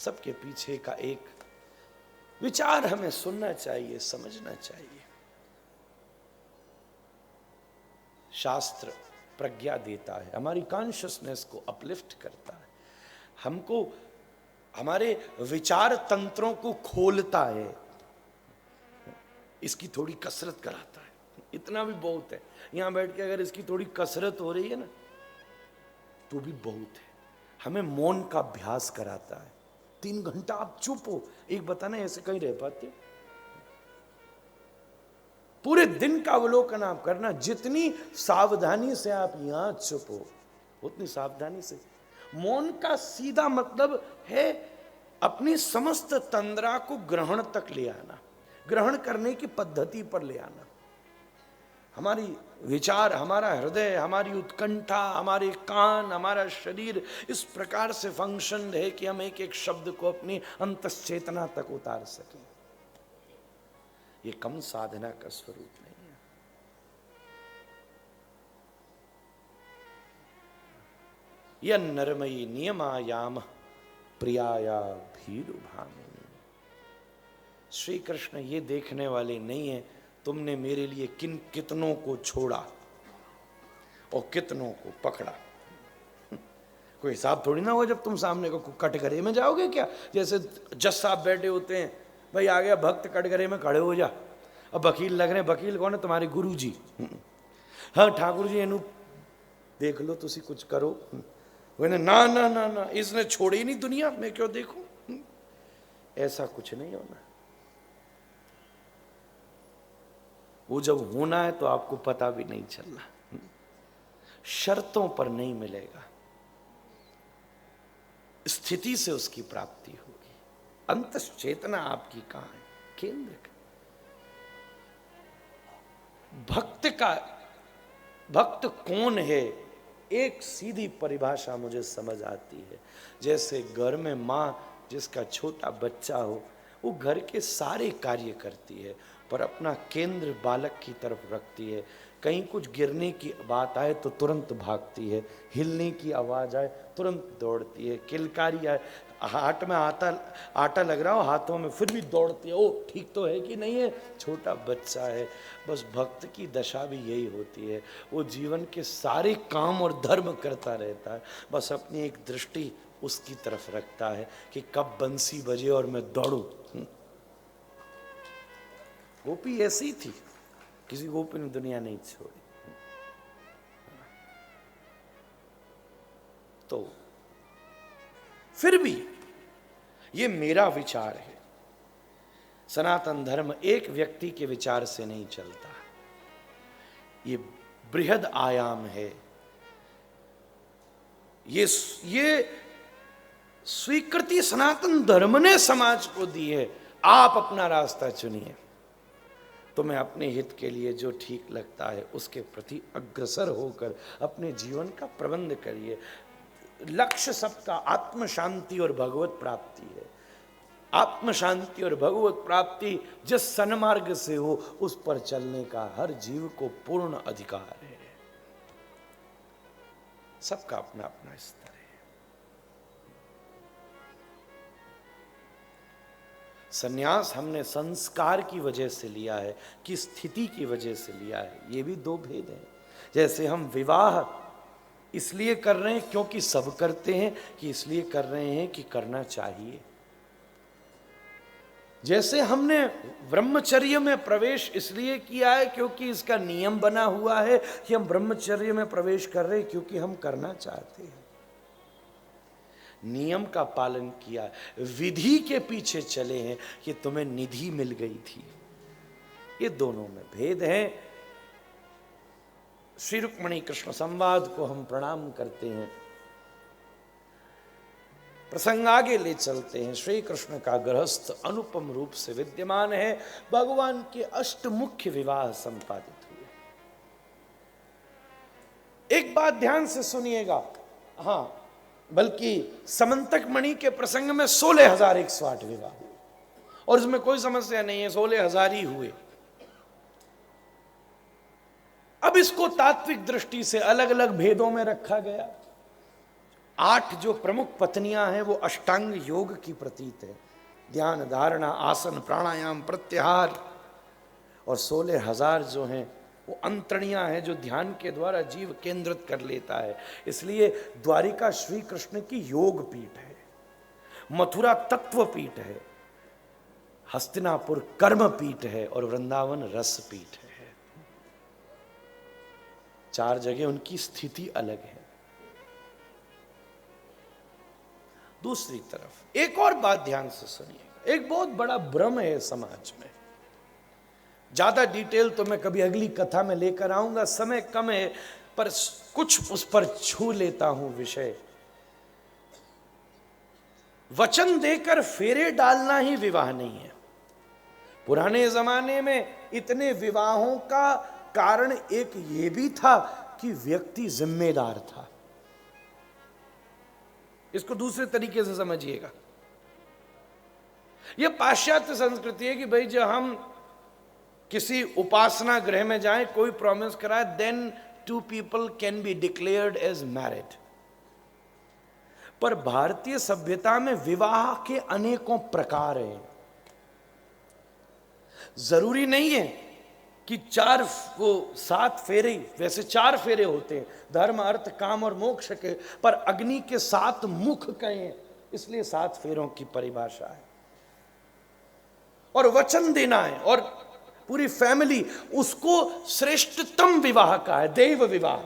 सबके पीछे का एक विचार हमें सुनना चाहिए, समझना चाहिए। शास्त्र प्रज्ञा देता है, हमारी कॉन्शियसनेस को अपलिफ्ट करता है, हमको हमारे विचार तंत्रों को खोलता है, इसकी थोड़ी कसरत कराता है। इतना भी बहुत है। यहां बैठ के अगर इसकी थोड़ी कसरत हो रही है ना तो भी बहुत है। हमें मौन का अभ्यास कराता है। 3 घंटा आप चुप हो, एक बताना ऐसे कहीं रह पाते? पूरे दिन का अवलोकन आप करना, जितनी सावधानी से आप यहां चुप हो उतनी सावधानी से। मौन का सीधा मतलब है अपनी समस्त तंद्रा को ग्रहण तक ले आना, ग्रहण करने की पद्धति पर ले आना। हमारी विचार, हमारा हृदय, हमारी उत्कंठा, हमारे कान, हमारा शरीर इस प्रकार से फंक्शन है कि हम एक एक शब्द को अपनी अंतश्चेतना तक उतार सकें। ये कम साधना का स्वरूप नहीं है। यह नरमयी नियमायाम प्रियाया भीरुभामिनी। श्री कृष्ण ये देखने वाले नहीं है तुमने मेरे लिए कितनों को छोड़ा और कितनों को पकड़ा। कोई हिसाब थोड़ी ना होगा जब तुम सामने को कटघरे में जाओगे क्या? जैसे जज साहब बैठे होते हैं, भाई आ गया भक्त, कटघरे में खड़े हो जा। अब वकील लग रहे हैं, वकील कौन है? तुम्हारे गुरु जी। हाँ ठाकुर जी इनू देख लो, तुसी कुछ करो। ना ना ना ना, इसने छोड़ी नहीं दुनिया, मैं क्यों देखूं? ऐसा कुछ नहीं होना। वो जब होना है तो आपको पता भी नहीं चलना। शर्तों पर नहीं मिलेगा, स्थिति से उसकी प्राप्ति होगी। अंतश्चेतना आपकी कहां है? केंद्र का। भक्त कौन है? एक सीधी परिभाषा मुझे समझ आती है। जैसे घर में मां जिसका छोटा बच्चा हो, वो घर के सारे कार्य करती है पर अपना केंद्र बालक की तरफ रखती है। कहीं कुछ गिरने की बात आए तो तुरंत भागती है, हिलने की आवाज आए तुरंत दौड़ती है, किलकारी आए, हाथ में आटा लग रहा हो हाथों में, फिर भी दौड़ती है। ओ ठीक तो है कि नहीं है, छोटा बच्चा है। बस भक्त की दशा भी यही होती है। वो जीवन के सारे काम और धर्म करता रहता है, बस अपनी एक दृष्टि उसकी तरफ रखता है कि कब बंसी बजे और मैं दौड़ूं। गोपी ऐसी थी, किसी गोपी ने दुनिया नहीं छोड़ी। तो फिर भी ये मेरा विचार है। सनातन धर्म एक व्यक्ति के विचार से नहीं चलता, ये बृहद आयाम है। ये स्वीकृति सनातन धर्म ने समाज को दी है। आप अपना रास्ता चुनिए, तुम्हें अपने हित के लिए जो ठीक लगता है उसके प्रति अग्रसर होकर अपने जीवन का प्रबंध करिए। लक्ष्य सबका आत्म शांति और भगवत प्राप्ति है। आत्म शांति और भगवत प्राप्ति जिस सन्मार्ग से हो उस पर चलने का हर जीव को पूर्ण अधिकार है। सबका अपना अपना स्तर है। संन्यास हमने संस्कार की वजह से लिया है कि स्थिति की वजह से लिया है, ये भी दो भेद हैं। जैसे हम विवाह इसलिए कर रहे हैं क्योंकि सब करते हैं, कि इसलिए कर रहे हैं कि करना चाहिए। जैसे हमने ब्रह्मचर्य में प्रवेश इसलिए किया है क्योंकि इसका नियम बना हुआ है कि हम ब्रह्मचर्य में प्रवेश कर रहे हैं क्योंकि हम करना चाहते हैं। नियम का पालन किया, विधि के पीछे चले हैं कि तुम्हें निधि मिल गई थी। ये दोनों में भेद है। श्री रुक्मिणी कृष्ण संवाद को हम प्रणाम करते हैं, प्रसंग आगे ले चलते हैं। श्री कृष्ण का गृहस्थ अनुपम रूप से विद्यमान है। भगवान के अष्ट मुख्य विवाह संपादित हुए। एक बात ध्यान से सुनिएगा, हाँ, बल्कि समंतक मणि के प्रसंग में 16,108 विवाह हुए और इसमें कोई समस्या नहीं है, 16,000 ही हुए। अब इसको तात्विक दृष्टि से अलग अलग भेदों में रखा गया। 8 जो प्रमुख पत्नियां हैं वो अष्टांग योग की प्रतीत है, ध्यान, धारणा, आसन, प्राणायाम, प्रत्याहार। और 16,000 जो हैं वो अंतरणियां हैं, जो ध्यान के द्वारा जीव केंद्रित कर लेता है। इसलिए द्वारिका श्री कृष्ण की योग पीठ है, मथुरा तत्व पीठ है, हस्तिनापुर कर्म पीठ है और वृंदावन रस पीठ है। 4 जगह उनकी स्थिति अलग है। दूसरी तरफ एक और बात ध्यान से सुनिएगा, एक बहुत बड़ा भ्रम है समाज में। ज्यादा डिटेल तो मैं कभी अगली कथा में लेकर आऊंगा, समय कम है, पर कुछ उस पर छू लेता हूं विषय। वचन देकर फेरे डालना ही विवाह नहीं है। पुराने जमाने में इतने विवाहों का कारण एक ये भी था कि व्यक्ति जिम्मेदार था। इसको दूसरे तरीके से समझिएगा। यह पाश्चात्य संस्कृति है कि भाई जब हम किसी उपासना गृह में जाएं, कोई प्रॉमिस कराए, then 2 people can be declared as married. पर भारतीय सभ्यता में विवाह के अनेकों प्रकार हैं। जरूरी नहीं है कि 7 फेरे, वैसे 4 फेरे होते हैं, धर्म, अर्थ, काम और मोक्ष के, पर अग्नि के 7 मुख कहे, इसलिए 7 फेरों की परिभाषा है। और वचन देना है, और पूरी फैमिली, उसको श्रेष्ठतम विवाह का है, देव विवाह,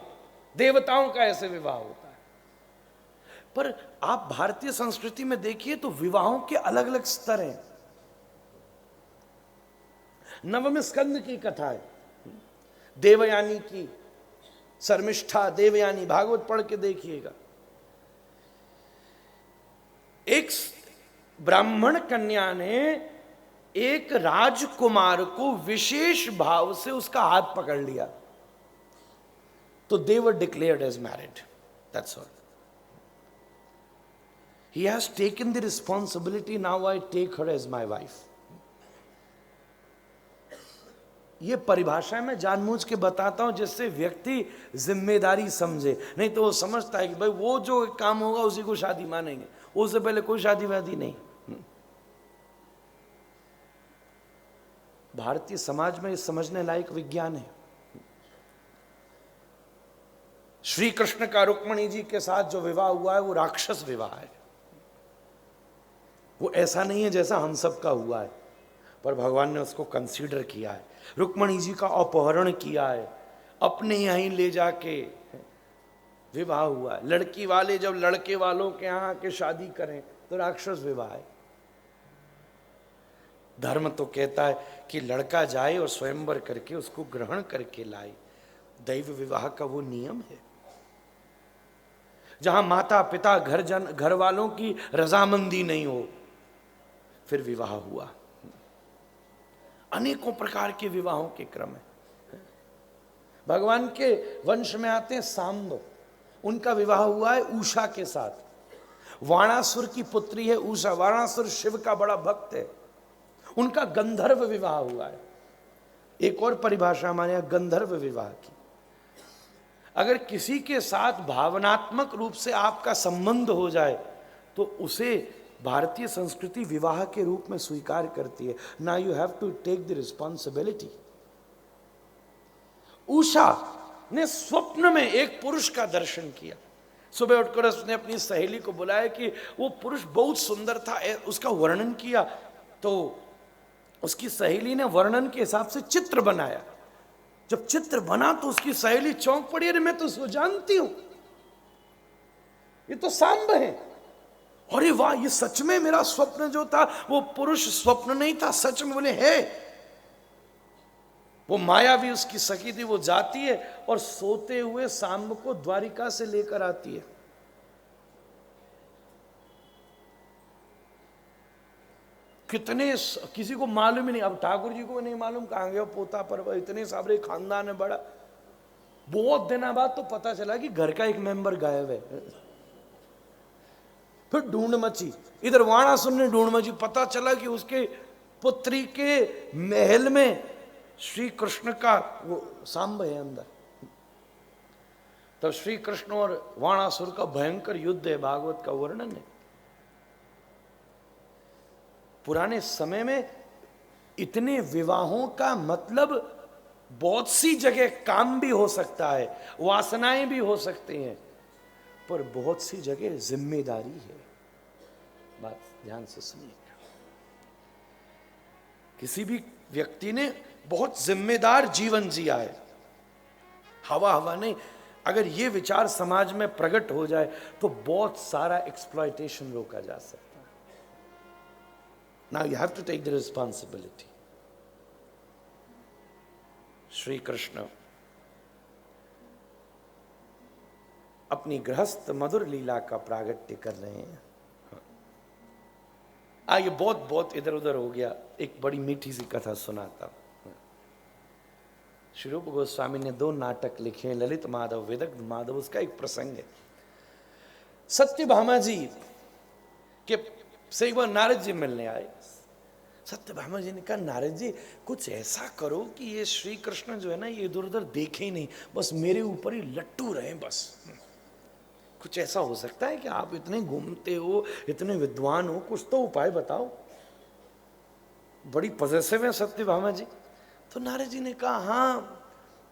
देवताओं का ऐसे विवाह होता है। पर आप भारतीय संस्कृति में देखिए तो विवाहों के अलग अलग स्तर हैं। नवम स्कंद की कथा है, देवयानी की, शर्मिष्ठा देवयानी, भागवत पढ़ के देखिएगा। एक ब्राह्मण कन्या ने एक राजकुमार को विशेष भाव से उसका हाथ पकड़ लिया, तो they were declared as married. That's all. He has taken the responsibility. Now I take her as my wife. ये परिभाषा मैं जानबूझ के बताता हूं जिससे व्यक्ति जिम्मेदारी समझे, नहीं तो वो समझता है कि भाई वो जो काम होगा उसी को शादी मानेंगे, उससे पहले कोई शादी वादी नहीं। भारतीय समाज में ये समझने लायक विज्ञान है। श्री कृष्ण का रुक्मणी जी के साथ जो विवाह हुआ है वो राक्षस विवाह है। वो ऐसा नहीं है जैसा हम सब का हुआ है, पर भगवान ने उसको कंसीडर किया है। रुक्मणी जी का अपहरण किया है, अपने यहीं ले जाके विवाह हुआ है। लड़की वाले जब लड़के वालों के यहाँ के शादी करें तो राक्षस विवाह है। धर्म तो कहता है कि लड़का जाए और स्वयंवर करके उसको ग्रहण करके लाए। दैव विवाह का वो नियम है जहां माता पिता घर वालों की रजामंदी नहीं हो, फिर विवाह हुआ। अनेकों प्रकार के विवाहों के क्रम है। भगवान के वंश में आते हैं सांब, उनका विवाह हुआ है उषा के साथ। वाणासुर की पुत्री है उषा, वाणासुर शिव का बड़ा भक्त है, उनका गंधर्व विवाह हुआ है। एक और परिभाषा हमारे यहां गंधर्व विवाह की, अगर किसी के साथ भावनात्मक रूप से आपका संबंध हो जाए तो उसे भारतीय संस्कृति विवाह के रूप में स्वीकार करती है। Now you have to take the responsibility. Usha ने स्वप्न में एक पुरुष का दर्शन किया। सुबह उठकर उसने अपनी सहेली को बुलाया कि वो पुरुष बहुत सुंदर था, उसका वर्णन किया। तो उसकी सहेली ने वर्णन के हिसाब से चित्र बनाया। जब चित्र बना तो उसकी सहेली चौंक पड़ी, अरे मैं तो उसको जानती हूं, ये तो सांब है। अरे वाह, ये सच में मेरा स्वप्न जो था वो पुरुष स्वप्न नहीं था, सच में। बोले है। वो माया भी उसकी सखी थी। वो जाती है और सोते हुए सांब को द्वारिका से लेकर आती है। कितने, किसी को मालूम ही नहीं। अब ठाकुर जी को नहीं मालूम कहां गया पोता, पर इतने सारे खानदान है बड़ा। बहुत दिनों बाद तो पता चला कि घर का एक मेंबर गायब है। फिर ढूंढ मची, इधर वाणासुर ने ढूंढ मची, पता चला कि उसके पुत्री के महल में श्री कृष्ण का वो सांब है अंदर। तब श्री कृष्ण और वाणासुर का भयंकर युद्ध है, भागवत का वर्णन है। पुराने समय में इतने विवाहों का मतलब बहुत सी जगह काम भी हो सकता है, वासनाएं भी हो सकती हैं, पर बहुत सी जगह जिम्मेदारी है। बात ध्यान से सुनिएगा। किसी भी व्यक्ति ने बहुत जिम्मेदार जीवन जिया है, हवा हवा नहीं। अगर ये विचार समाज में प्रकट हो जाए तो बहुत सारा एक्सप्लॉयटेशन रोका जा सकता है। Now you have to take the responsibility. Shri Krishna अपनी गृहस्थ मधुर लीला का प्रागट्य कर रहे हैं। ये बहुत बहुत इधर उधर हो गया, एक बड़ी मीठी सी कथा सुनाता हूं। श्री रूप गोस्वामी ने 2 नाटक लिखे हैं, ललित माधव, विदग्ध माधव। उसका एक प्रसंग है। सत्यभामा जी के से एक बार नारद जी मिलने आए। सत्यभामा जी ने कहा, नारद जी कुछ ऐसा करो कि ये श्री कृष्ण जो है ना, ये इधर उधर देखे ही नहीं, बस मेरे ऊपर ही लट्टू रहे बस। कुछ ऐसा हो सकता है कि आप इतने घूमते हो, इतने विद्वान हो, कुछ तो उपाय बताओ। बड़ी पॉजिटिव है सत्यभामा जी। तो नारद जी ने कहा, हाँ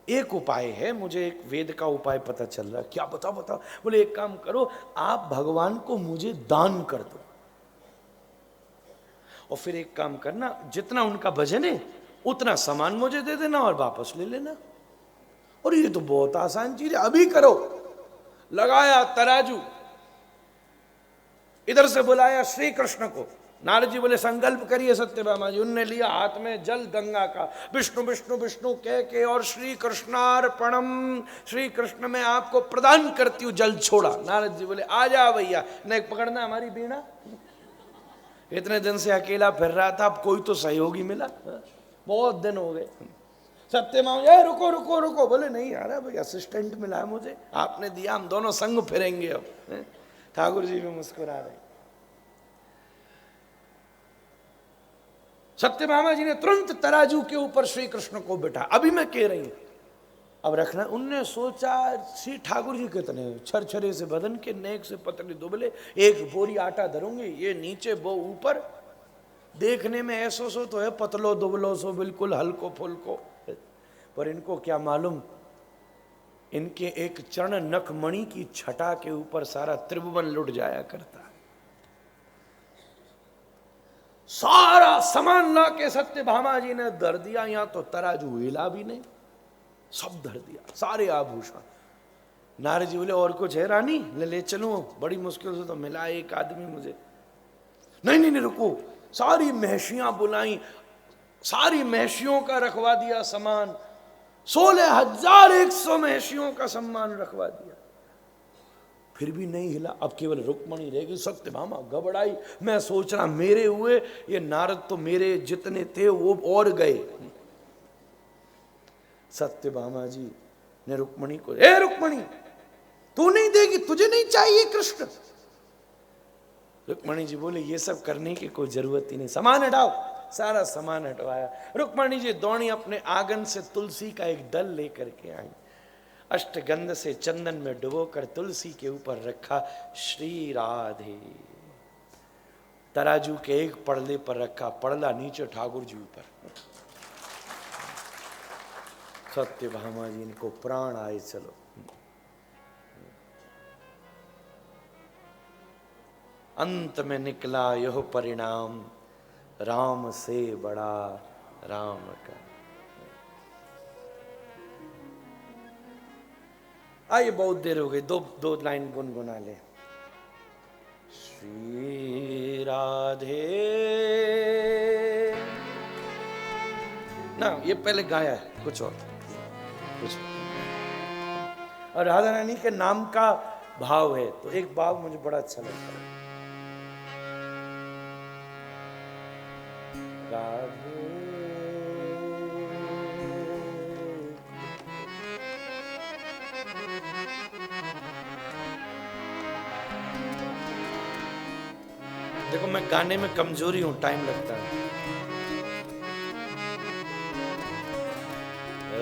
एक उपाय है, मुझे एक वेद का उपाय पता चल रहा है। क्या? बताओ बताओ। बोले एक काम करो, आप भगवान को मुझे दान कर दो, और फिर एक काम करना, जितना उनका भजन है उतना सामान मुझे दे देना और वापस ले लेना। और ये तो बहुत आसान चीज है, अभी करो। लगाया तराजू, इधर से बुलाया श्री कृष्ण को। नारद जी बोले संकल्प करिए सत्यभामा जी। उनने लिया हाथ में जल गंगा का, विष्णु विष्णु विष्णु कह के, और श्री कृष्णार्पणम, श्री कृष्ण मैं आपको प्रदान करती हूं, जल छोड़ा। नारद जी बोले आ जा भैया, नहीं पकड़ना हमारी बीणा। इतने दिन से अकेला फिर रहा था, अब कोई तो सहयोगी मिला, बहुत दिन हो गए। सत्यभामा रुको रुको रुको। बोले नहीं आ रहा भाई, असिस्टेंट मिला है मुझे, आपने दिया, हम दोनों संग फिरेंगे अब। ठाकुर जी भी मुस्कुरा रहे। सत्यभामा जी ने तुरंत तराजू के ऊपर श्री कृष्ण को बिठा। अभी मैं कह रही हूं, अब रखना। उनने सोचा, श्री ठाकुर जी कितने छरछरे से बदन के, नेक से पतले दुबले, एक बोरी आटा धरूंगे, ये नीचे वो ऊपर, देखने में ऐसो सो तो है पतलो दुबलो सो, बिल्कुल हल्को फुल्को, पर इनको क्या मालूम, इनके एक चरण नखमणि की छटा के ऊपर सारा त्रिभुवन लुट जाया करता है। सारा सामान ला के सत्यभामा जी ने धर दिया। यहां तो तराजू हिला भी नहीं, सब धर दिया, सारे आभूषण। नारद जी बोले और कुछ है रानी? ले चलूं? बड़ी मुश्किल से तो मिला एक आदमी मुझे। नहीं नहीं नहीं रुको, सारी महषियां बुलाई, सारी महषियों का रखवा दिया सामान, 16,100 महषियों का सम्मान रखवा दिया, फिर भी नहीं हिला। अब केवल रुक्मणी रहेगी। सत्यभामा घबराई। मैं सोच रहा मेरे हुए, ये नारद तो मेरे जितने थे वो और गए। सत्यभामा जी ने रुक्मणी को, ए रुक्मणी तू नहीं देगी, तुझे नहीं चाहिए कृष्ण? रुक्मणी जी बोले ये सब करने की कोई जरूरत ही नहीं, सामान हटाओ। सारा सामान हटवाया। रुक्मणी जी दौड़ी अपने आंगन से तुलसी का एक दल लेकर के आई, अष्टगंध से चंदन में डुबोकर तुलसी के ऊपर रखा। श्री राधे तराजू के एक पड़ले पर रखा, पड़ला नीचे ठाकुर जी ऊपर। सत्यभामा जी इनको प्राण आए। चलो अंत में निकला यह परिणाम, राम से बड़ा राम का। आइए बहुत देर हो गई, दो लाइन गुनगुना ले। श्री राधे ना, ये पहले गाया है, कुछ और कुछ। और राधा रानी के नाम का भाव है, तो एक भाव मुझे बड़ा अच्छा लगता है। राधे देखो मैं गाने में कमजोरी हूं, टाइम लगता है।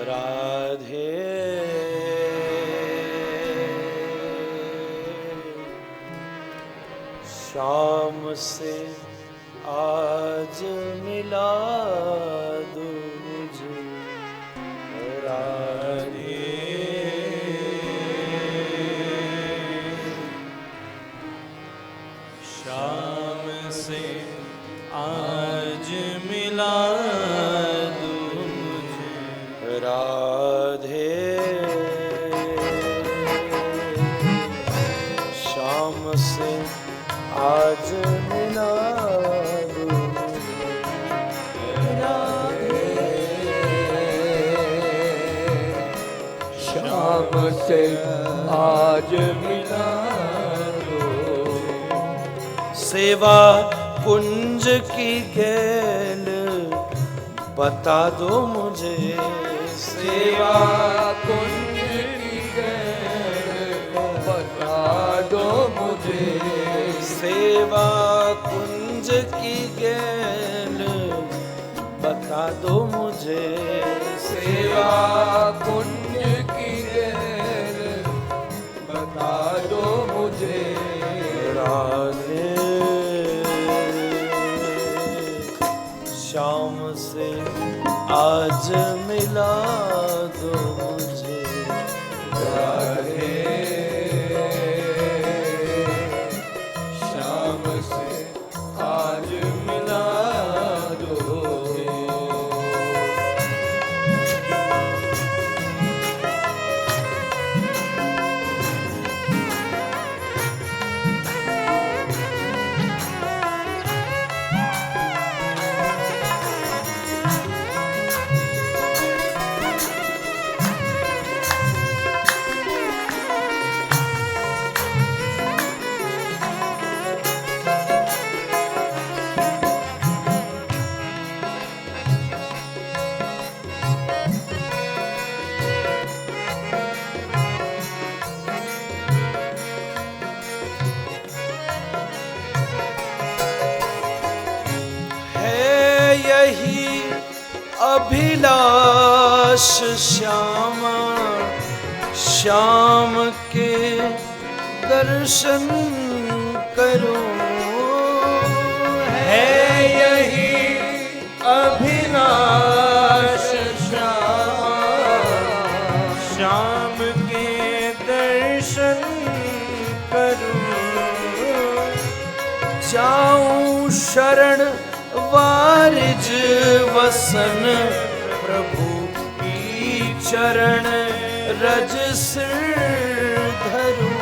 राधे शाम से आज मिला दो मुझे राधे। शाम से आज मिला दो मुझे राधे। शाम से आज मिला दो राधे। शाम से आज मिला दो। सेवा कुंज की गैल बता दो मुझे। सेवा कुंज की गैल बता दो मुझे। सेवा कुंज की गैल बता दो मुझे। सेवा कुंज की गैल बता दो मुझे राधे। शाम से आज मिला दो मुझे राधे। शाम से आज मिला दो। यही अभिलाष श्यामा श्याम के दर्शन करो। है यही अभिलाष श्याम के दर्शन करूं। जाऊं शरण वारिज वसन प्रभु की चरण रज सिर धरूं।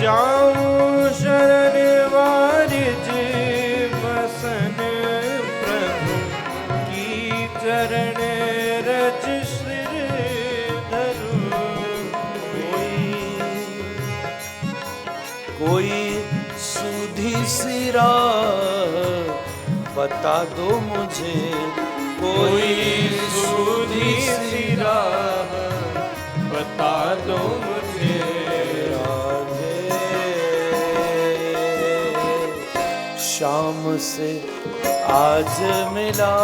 जाऊं शरण वारिज वसन प्रभु की चरण रज सिर धरूं। कोई सूधी सिरा बता दो मुझे। कोई सूधी सिरा बता दो मुझे राधे। शाम से आज मिला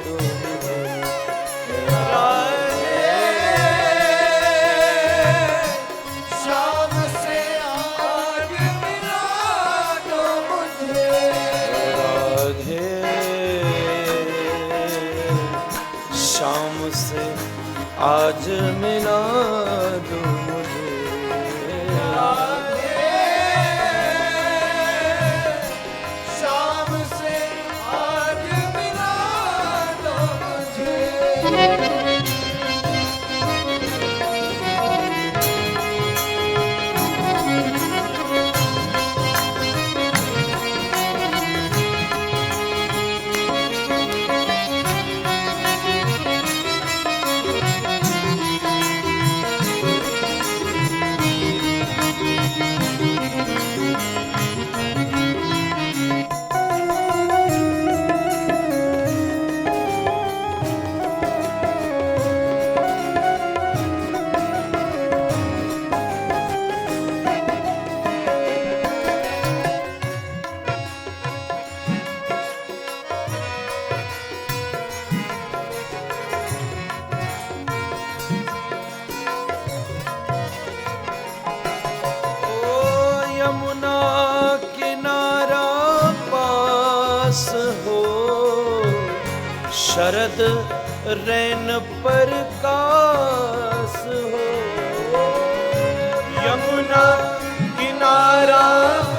दो मुझे राधे। शाम से आज मिला दो मुझे राधे। शाम से आज मिला दो मुझे राधे। शाम से आज मिला दो मुझे शरद रैन पर कास हो, यमुना किनारा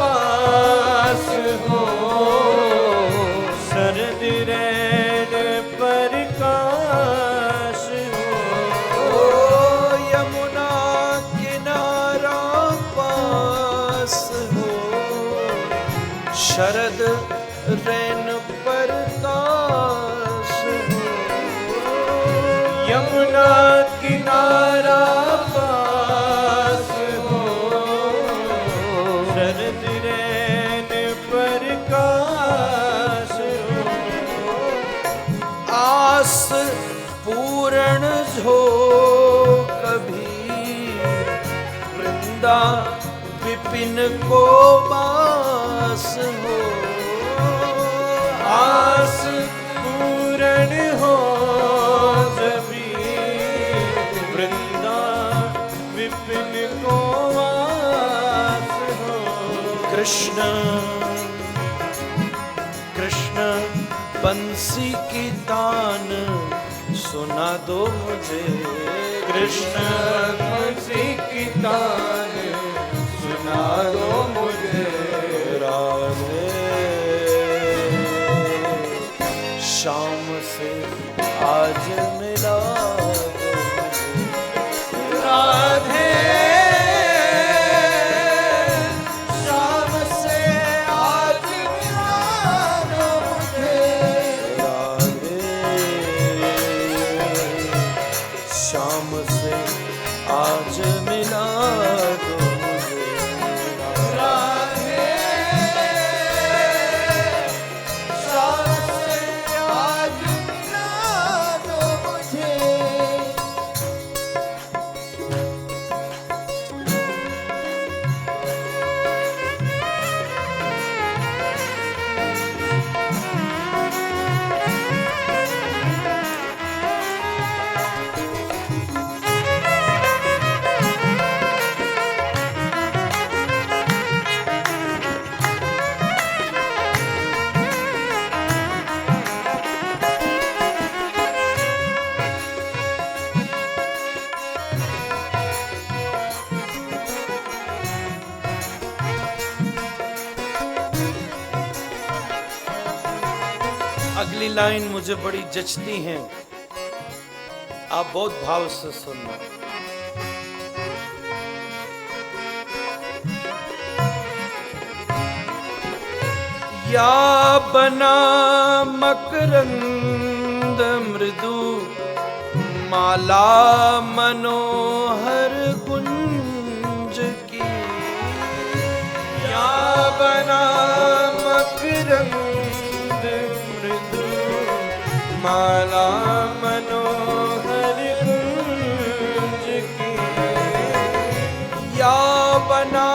पास हो, शरद रैन पर काश हो, यमुना किनारा पास हो, शरद रैन पर काश हो, यमुना किनारा पास हो, शरद रैन पर काश हो, आस पूर्ण हो कभी वृंदा विपिन को बास हो, आस पूर्ण हो जभी वृंदा विपिन को वास हो। कृष्ण कृष्ण बंसी की तान सुना दो मुझे, कृष्ण बंसी की तान सुना दो मुझे, राधे शाम से आज मिला दो मुझे, राधे शाम से आज मिला दो मुझे, राधे शाम से आज मिला दो मुझे, राधे शाम से आज मिला दो मुझे। अगली लाइन मुझे बड़ी जचती हैं, आप बहुत भाव से सुनना। या बना मकरंद मृदु माला मनोहर कुंज की, या बना मकरंद मृदु माला मनोहर कुंज की, या बना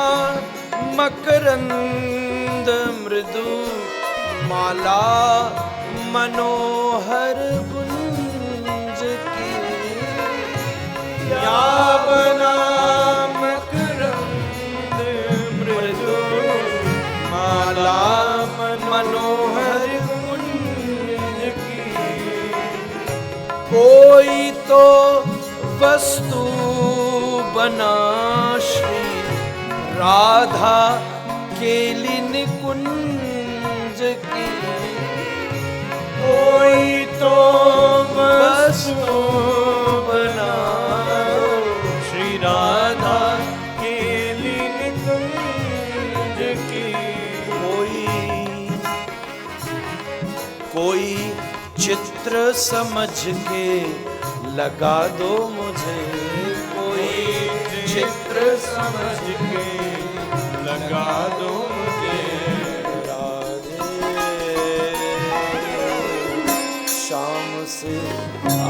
मकरंद मृदु माला मनोहर कुंज की, या बना मकरंद मृदु माला मनोहर कुंज की, कोई तो वस्तु बना श्री राधा केली निकुंज की, कोई तो वस्तु बना श्री राधा केली निकुंज की, कोई चित्र समझ के लगा दो मुझे, कोई चित्र समझ के लगा दो मुझे, शाम से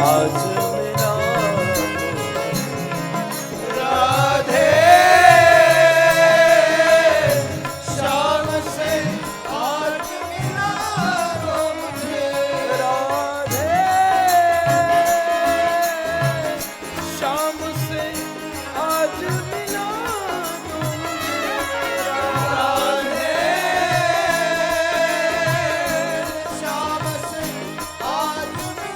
आज मिला राधे शाम से आज मिला दो मुझे, राधे शाम से आज मिला दो मुझे, राधे शाम से आज मिला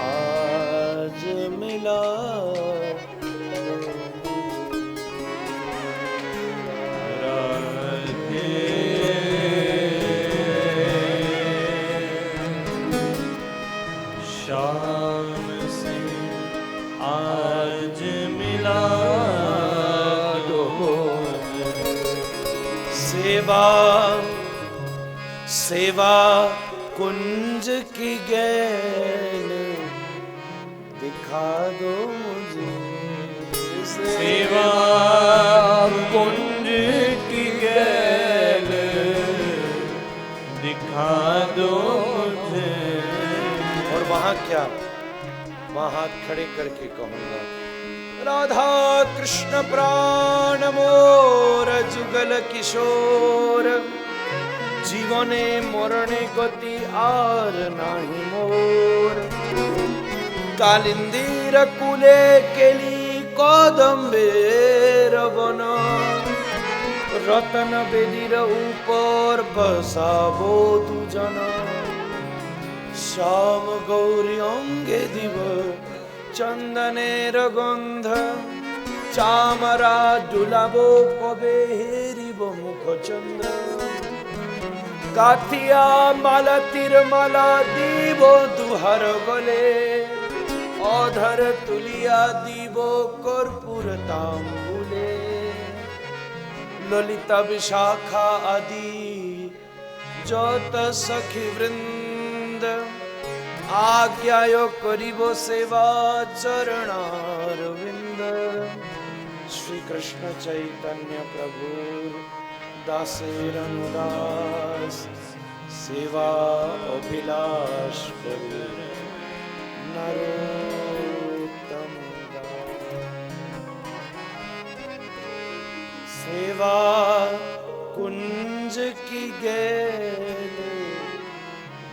आज मिला शाम से आज मिला दो सेवा सेवा कुंज की गैल दिखा दो मुझे सेवा कुंज की गैल दिखा दो मुझे। और वहां क्या, वहां हाथ खड़े करके कहूंगा, राधा कृष्ण प्राण मोर जुगल किशोर, जीवने मरणे गति आर नाही मोर, कालिंदीर कुले केली कदम्बेर वन, रतन बेदीर ऊपर बसाबो दुजन, श्याम गौरी अंगे दिव चंदनेर गंध, चामरा डुलाबो कबे हेरिब मुख चंद्र, गाथिया माला तीरमाला दीब दुहार गले, अधर तुलिया दीब कर्पूर तांबुले, ललिता विशाखा आदि जत सखी वृंद, आज्ञाय करिब सेवा चरणारविंद, श्री कृष्ण चैतन्य प्रभु दासेरनुदास, सेवा अभिलाष करो नरोत्तम दास, सेवा कुंज की गैल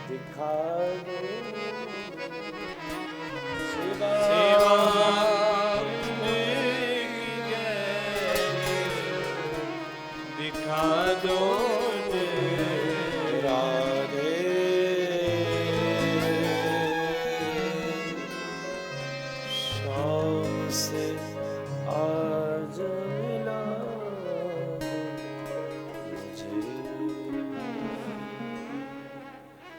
दिखा दो, सेवा दिखा दो राधे, शाम से आज मिला मुझे।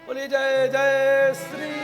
बोलिए जय जय श्री